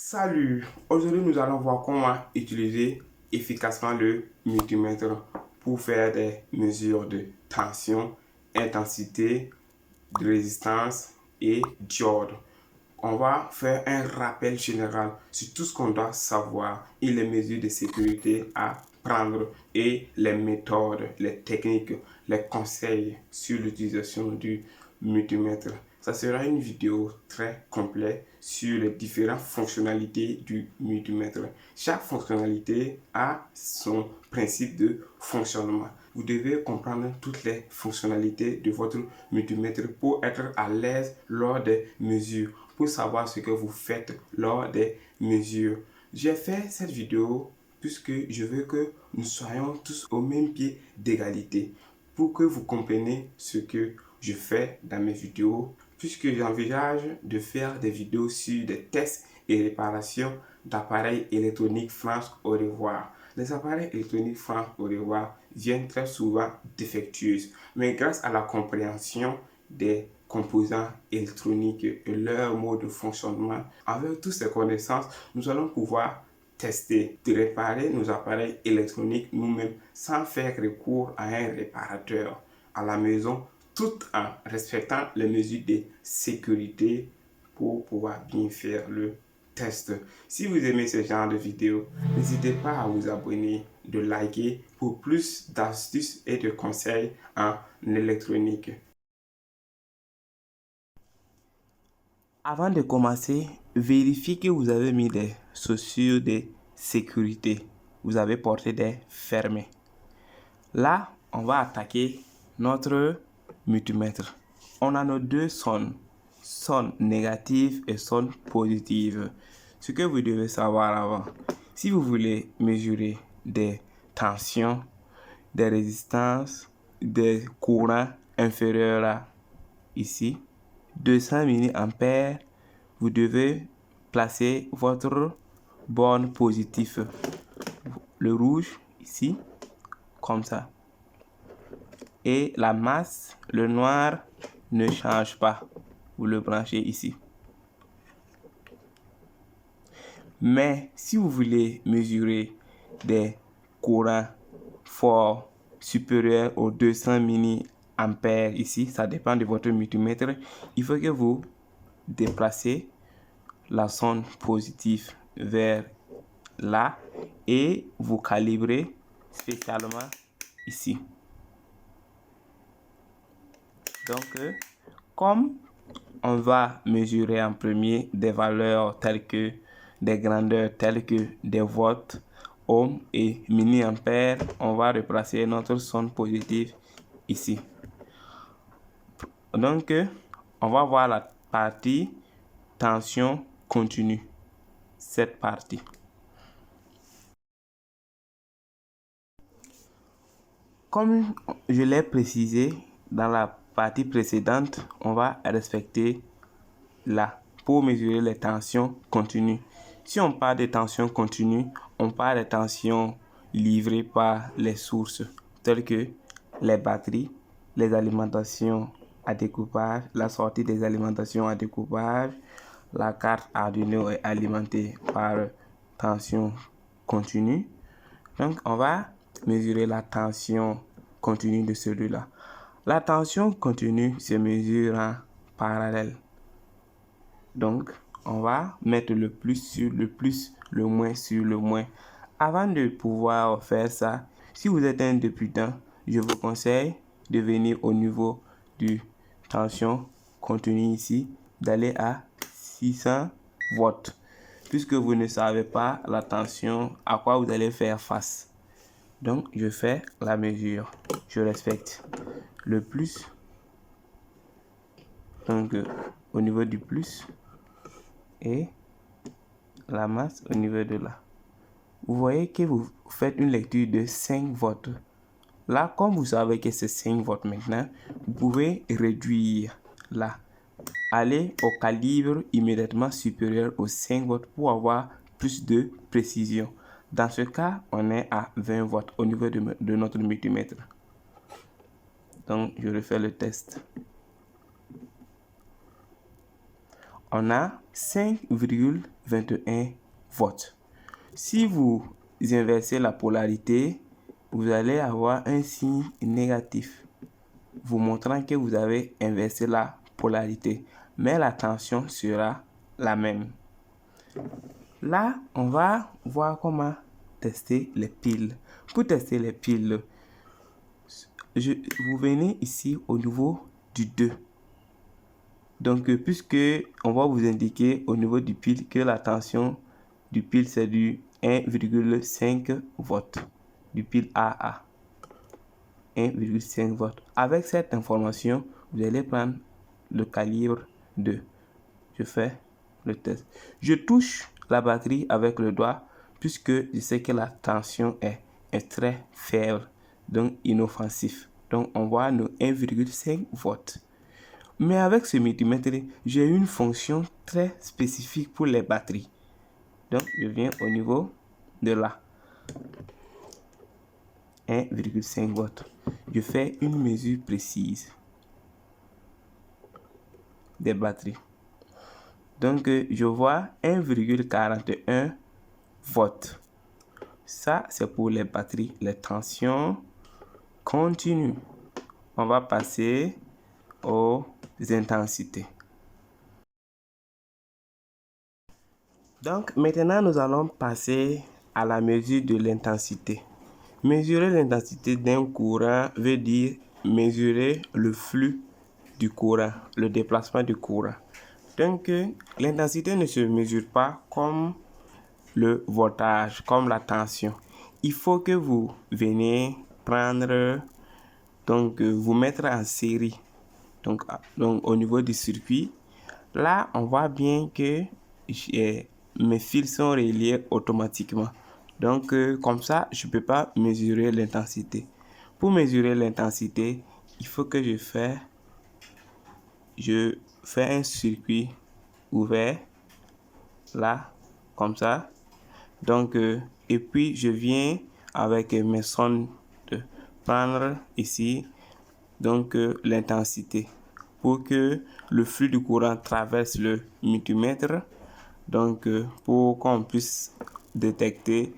Salut! Aujourd'hui, nous allons voir comment utiliser efficacement le multimètre pour faire des mesures de tension, intensité, de résistance et diode. On va faire un rappel général sur tout ce qu'on doit savoir et les mesures de sécurité à prendre et les méthodes, les techniques, les conseils sur l'utilisation du multimètre. Ça sera une vidéo très complète sur les différentes fonctionnalités du multimètre. Chaque fonctionnalité a son principe de fonctionnement. Vous devez comprendre toutes les fonctionnalités de votre multimètre pour être à l'aise lors des mesures, pour savoir ce que vous faites lors des mesures. J'ai fait cette vidéo puisque je veux que nous soyons tous au même pied d'égalité, pour que vous compreniez ce que je fais dans mes vidéos, puisque j'envisage de faire des vidéos sur des tests et réparations d'appareils électroniques France au revoir. Les appareils électroniques France au revoir viennent très souvent défectueux, mais grâce à la compréhension des composants électroniques et leur mode de fonctionnement, avec toutes ces connaissances, nous allons pouvoir tester, de réparer nos appareils électroniques nous-mêmes sans faire recours à un réparateur à la maison, tout en respectant les mesures de sécurité pour pouvoir bien faire le test. Si vous aimez ce genre de vidéos, n'hésitez pas à vous abonner, de liker pour plus d'astuces et de conseils en électronique. Avant de commencer, vérifiez que vous avez mis des chaussures de sécurité. Vous avez porté des fermés. Là, on va attaquer notre multimètre. On a nos deux sonne négative et sonne positive. Ce que vous devez savoir avant, si vous voulez mesurer des tensions, des résistances, des courants inférieurs à ici, 200 mA, vous devez placer votre borne positive, le rouge ici, comme ça. Et la masse, le noir, ne change pas. Vous le branchez ici. Mais si vous voulez mesurer des courants forts supérieurs aux 200 mA ici, ça dépend de votre multimètre, il faut que vous déplacez la sonde positive vers là et vous calibrez spécialement ici. Donc, comme on va mesurer en premier des valeurs telles que des grandeurs telles que des volts, ohms et milliampères, on va replacer notre sonde positive ici. Donc, on va voir la partie tension continue, cette partie. Comme je l'ai précisé dans la partie précédente, on va respecter là pour mesurer les tensions continues. Si on parle de tensions continues, on parle de tensions livrées par les sources telles que les batteries, les alimentations à découpage, la sortie des alimentations à découpage, la carte Arduino est alimentée par tension continue. Donc, on va mesurer la tension continue de celui-là. La tension continue se mesure en parallèle. Donc, on va mettre le plus sur le plus, le moins sur le moins. Avant de pouvoir faire ça, si vous êtes un débutant, je vous conseille de venir au niveau du tension continue ici, d'aller à 600 volts. Puisque vous ne savez pas la tension à quoi vous allez faire face. Donc, je fais la mesure. Je respecte le plus. Donc, au niveau du plus. Et la masse au niveau de là. Vous voyez que vous faites une lecture de 5 volts. Là, comme vous savez que c'est 5 volts maintenant, vous pouvez réduire là. Allez au calibre immédiatement supérieur aux 5 volts pour avoir plus de précision. Dans ce cas, on est à 20 volts au niveau de notre multimètre. Donc, je refais le test. on a 5,21 volts. Si vous inversez la polarité, vous allez avoir un signe négatif, vous montrant que vous avez inversé la polarité, mais la tension sera la même. Là, on va voir comment tester les piles. Pour tester les piles, vous venez ici au niveau du 2. Donc, puisque on va vous indiquer au niveau du pile que la tension du pile c'est du 1,5 volts, du pile AA. 1,5 volts. Avec cette information, vous allez prendre le calibre 2. Je fais le test. Je touche la batterie avec le doigt puisque je sais que la tension est très faible, donc inoffensif. Donc on voit nos 1,5 volts. Mais avec ce multimètre, j'ai une fonction très spécifique pour les batteries. Donc je viens au niveau de là. 1,5 volts. Je fais une mesure précise des batteries. Donc, je vois 1,41 volts. Ça, c'est pour les batteries. Les tensions continuent. On va passer aux intensités. Donc, maintenant, nous allons passer à la mesure de l'intensité. Mesurer l'intensité d'un courant veut dire mesurer le flux du courant, le déplacement du courant. Donc, l'intensité ne se mesure pas comme le voltage, comme la tension. Il faut que vous veniez prendre, donc vous mettre en série. Donc au niveau du circuit, là, on voit bien que mes fils sont reliés automatiquement. Donc, comme ça, je ne peux pas mesurer l'intensité. Pour mesurer l'intensité, il faut que je fais un circuit ouvert, là, comme ça. Donc, et puis, je viens avec mes sondes de prendre ici, donc, l'intensité pour que le flux du courant traverse le multimètre. Donc, pour qu'on puisse détecter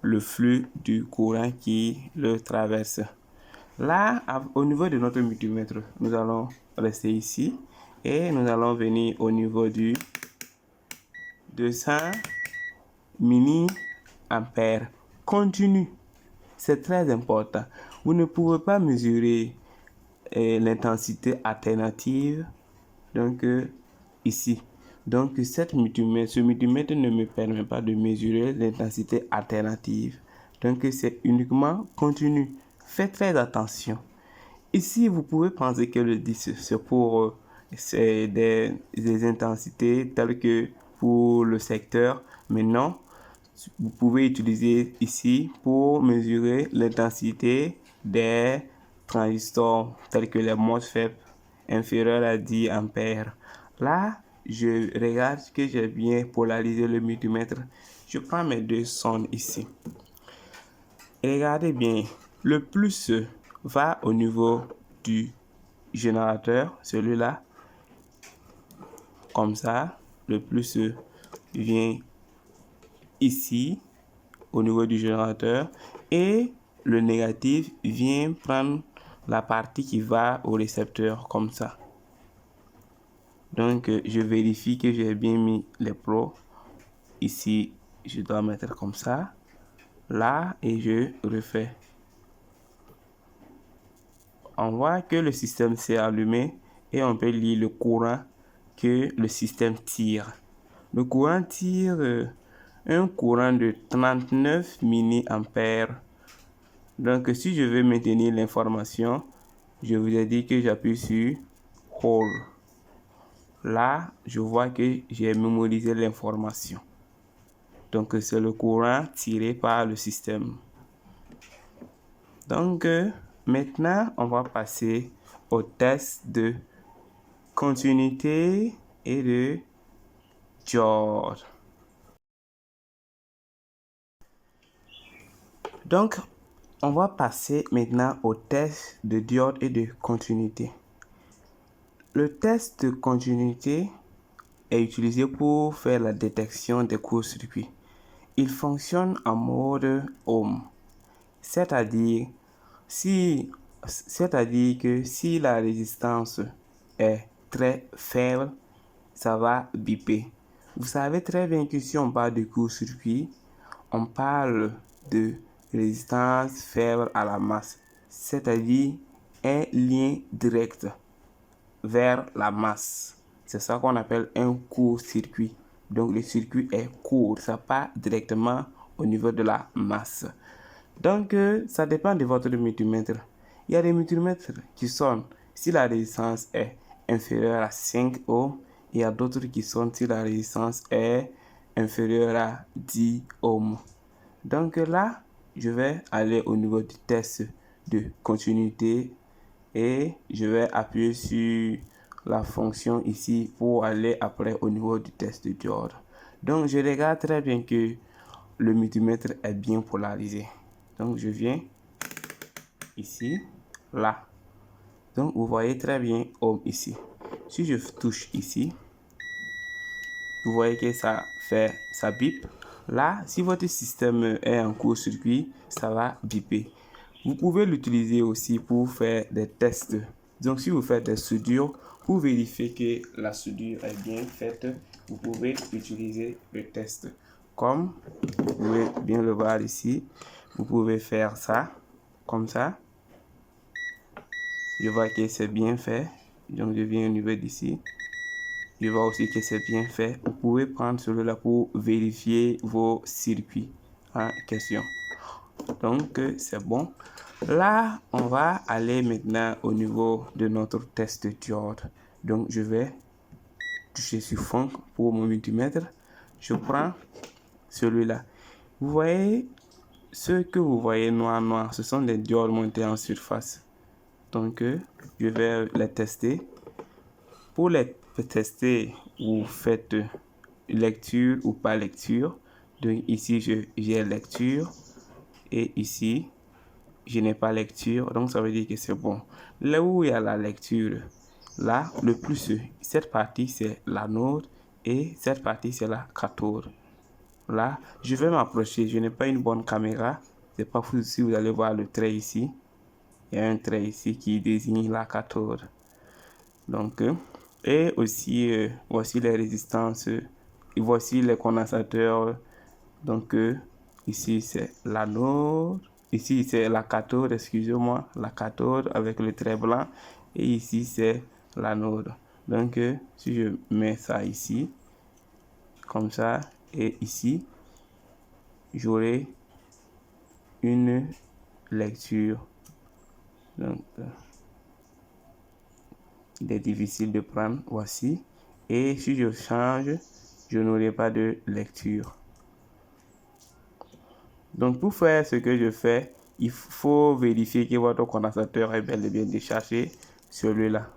le flux du courant qui le traverse. Là, au niveau de notre multimètre, nous allons rester ici et nous allons venir au niveau du 200 milliampères continu. C'est très important. Vous ne pouvez pas mesurer l'intensité alternative. Donc, ici. Donc, ce multimètre ne me permet pas de mesurer l'intensité alternative. Donc, c'est uniquement continu. Faites très attention. Ici, vous pouvez penser que le 10, c'est pour des intensités telles que pour le secteur. Mais non, vous pouvez utiliser ici pour mesurer l'intensité des transistors tels que les MOSFET inférieurs à 10 ampères. Là, je regarde que j'ai bien polarisé le multimètre. Je prends mes deux sondes ici. Regardez bien, le plus va au niveau du générateur, celui-là, comme ça. Le plus vient ici, au niveau du générateur, et le négatif vient prendre la partie qui va au récepteur, comme ça. Donc, je vérifie que j'ai bien mis les pros. Ici, je dois mettre comme ça. Là, et je refais. On voit que le système s'est allumé et on peut lire le courant que le système tire. Le courant tire un courant de 39 milliampères. Donc, si je veux maintenir l'information, je vous ai dit que j'appuie sur Hold. Là, je vois que j'ai mémorisé l'information. Donc, c'est le courant tiré par le système. Donc, maintenant, on va passer au test de continuité et de diode. Donc, on va passer maintenant au test de diode et de continuité. Le test de continuité est utilisé pour faire la détection des courts-circuits. Il fonctionne en mode ohm, c'est-à-dire que si la résistance est très faible, ça va biper. Vous savez très bien que si on parle de court-circuit, on parle de résistance faible à la masse, c'est-à-dire un lien direct vers la masse. C'est ça qu'on appelle un court-circuit. Donc le circuit est court, ça part directement au niveau de la masse. Donc ça dépend de votre multimètre. Il y a des multimètres qui sonnent si la résistance est inférieure à 5 ohms. Il y a d'autres qui sonnent si la résistance est inférieure à 10 ohms. Donc là, je vais aller au niveau du test de continuité et je vais appuyer sur la fonction ici pour aller après au niveau du test de diode. Donc je regarde très bien que le multimètre est bien polarisé. Donc je viens ici, là. Donc vous voyez très bien ohm ici. Si je touche ici, vous voyez que ça bip. Là, si votre système est en court-circuit, ça va biper. Vous pouvez l'utiliser aussi pour faire des tests. Donc si vous faites des soudures, pour vérifier que la soudure est bien faite, vous pouvez utiliser le test. Comme vous pouvez bien le voir ici, vous pouvez faire ça, comme ça. Je vois que c'est bien fait. Donc je viens au niveau d'ici. Je vois aussi que c'est bien fait. Vous pouvez prendre celui-là pour vérifier vos circuits en question. Donc c'est bon. Là, on va aller maintenant au niveau de notre test de diode. Donc je vais toucher sur fond pour mon multimètre. Je prends celui-là. Vous voyez, ce que vous voyez noir, ce sont des diodes montées en surface. Donc je vais les tester. Pour les tester, vous faites lecture ou pas lecture. Donc ici, j'ai lecture. Et ici, je n'ai pas lecture. Donc ça veut dire que c'est bon. Là où il y a la lecture, là, le plus, cette partie, c'est l'anode. Et cette partie, c'est la cathode. Là, je vais m'approcher. Je n'ai pas une bonne caméra. C'est pas fou si vous allez voir le trait ici. Il y a un trait ici qui désigne la cathode. Donc, et aussi, voici les résistances. Et voici les condensateurs. Donc, ici, c'est l'anode. Ici, c'est la cathode, excusez-moi. La cathode avec le trait blanc. Et ici, c'est l'anode. Donc, si je mets ça ici, comme ça, et ici, j'aurai une lecture. Donc, il est difficile de prendre, voici. Et si je change, je n'aurai pas de lecture. Donc pour faire ce que je fais, il faut vérifier que votre condensateur est bel et bien déchargé, celui-là,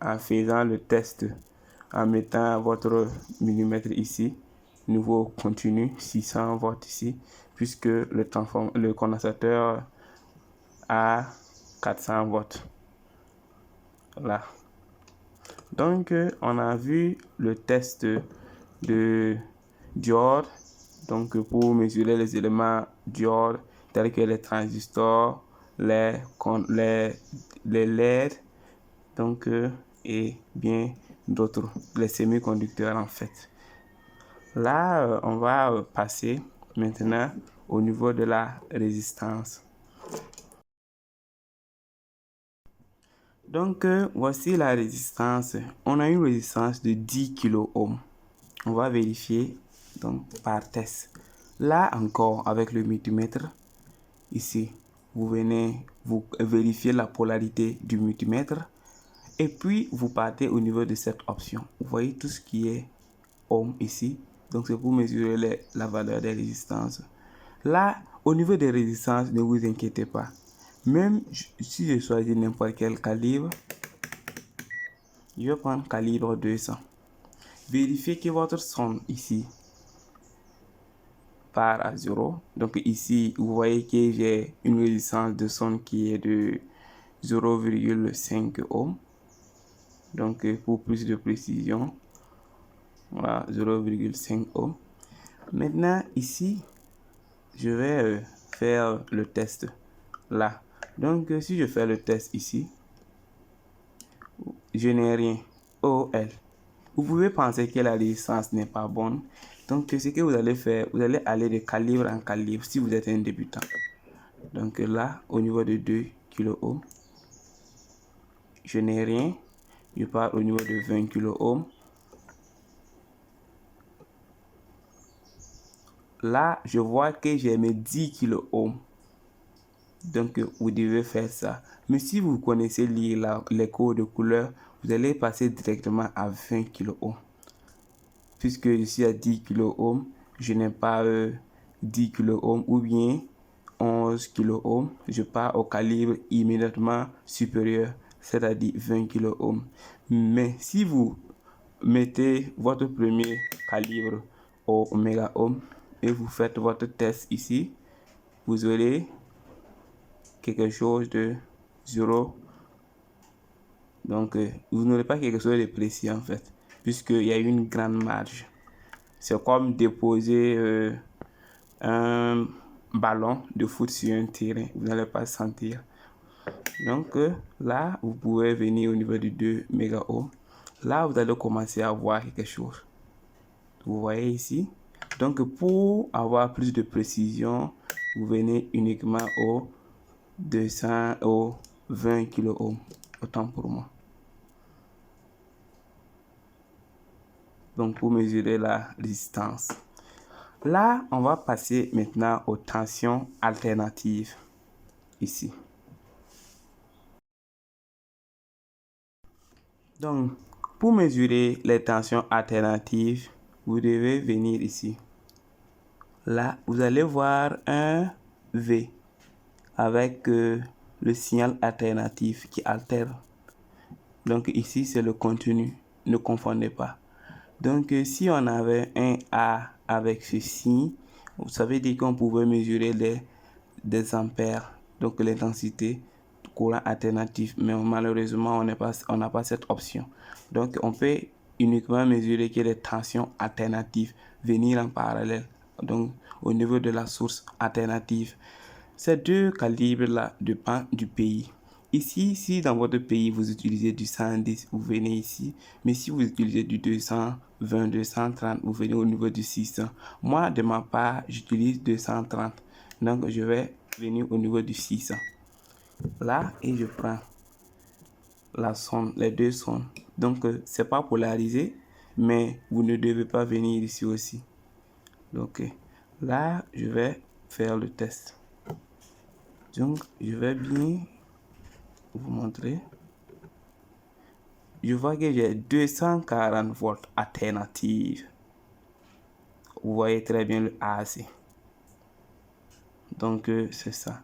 en faisant le test, en mettant votre millimètre ici, nouveau continu, 600 volts ici, puisque le condensateur a 400 volts. Là. Donc, on a vu le test de diode. Donc, pour mesurer les éléments diode, tels que les transistors, les LED, donc, et bien d'autres, les semi-conducteurs en fait. Là, on va passer maintenant au niveau de la résistance. Donc, voici la résistance. On a une résistance de 10 kilo ohms. On va vérifier donc par test. Là encore, avec le multimètre, ici, vous venez, vous vérifiez la polarité du multimètre. Et puis, vous partez au niveau de cette option. Vous voyez tout ce qui est ohm ici. Donc, c'est pour mesurer la valeur des résistances. Là, au niveau des résistances, ne vous inquiétez pas. Même si je choisis n'importe quel calibre, je vais prendre calibre 200. Vérifiez que votre son ici part à 0. Donc ici, vous voyez que j'ai une résistance de son qui est de 0,5 ohm. Donc pour plus de précision, Voilà, 0,5 ohm. Maintenant, ici, je vais faire le test là. Donc, si je fais le test ici, je n'ai rien. OL. Vous pouvez penser que la résistance n'est pas bonne. Donc, ce que vous allez faire, vous allez aller de calibre en calibre si vous êtes un débutant. Donc là, au niveau de 2 kΩ, je n'ai rien. Je pars au niveau de 20 kΩ. Là, je vois que j'ai mes 10 kΩ. Donc, vous devez faire ça. Mais si vous connaissez lire les codes de couleur, vous allez passer directement à 20 kΩ. Puisque je suis à 10 kΩ, je n'ai pas 10 kΩ ou bien 11 kΩ. Je pars au calibre immédiatement supérieur, c'est-à-dire 20 kΩ. Mais si vous mettez votre premier calibre au mégaohm et vous faites votre test ici, vous aurez quelque chose de 0. Donc, vous n'aurez pas quelque chose de précis en fait, puisqu'il y a une grande marge. C'est comme déposer un ballon de foot sur un terrain. Vous n'allez pas sentir. Donc, là, vous pouvez venir au niveau du 2 mégaohm. Là, vous allez commencer à voir quelque chose. Vous voyez ici. Donc, pour avoir plus de précision, vous venez uniquement au 200 au 20 kΩ. Autant pour moi. Donc, pour mesurer la résistance. Là, on va passer maintenant aux tensions alternatives. Ici. Donc, pour mesurer les tensions alternatives, vous devez venir ici. Là, vous allez voir un V avec le signal alternatif qui alterne. Donc ici, c'est le continu. Ne confondez pas. Donc, si on avait un A avec ceci, ça veut dire qu'on pouvait mesurer des ampères, donc l'intensité courant alternatif. Mais malheureusement, on n'a pas cette option. Donc, on peut uniquement mesurer que les tensions alternatives venir en parallèle. Donc, au niveau de la source alternative. Ces deux calibres-là dépendent du pays. Ici, si dans votre pays, vous utilisez du 110, vous venez ici. Mais si vous utilisez du 220, 230, vous venez au niveau du 600. Moi, de ma part, j'utilise 230. Donc, je vais venir au niveau du 600. Là, et je prends la sonde, les deux sondes. Donc, c'est pas polarisé, mais vous ne devez pas venir ici aussi. Donc, là, je vais faire le test. Donc, je vais bien vous montrer. Je vois que j'ai 240 volts alternative. Vous voyez très bien le AC. Donc, c'est ça.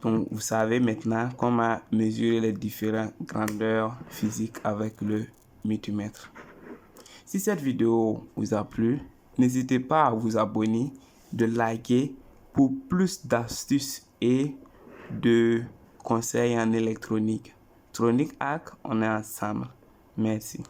Donc, vous savez maintenant comment mesurer les différentes grandeurs physiques avec le multimètre. Si cette vidéo vous a plu, n'hésitez pas à vous abonner, de liker pour plus d'astuces et de conseils en électronique. Tronic Hack, on est ensemble. Merci.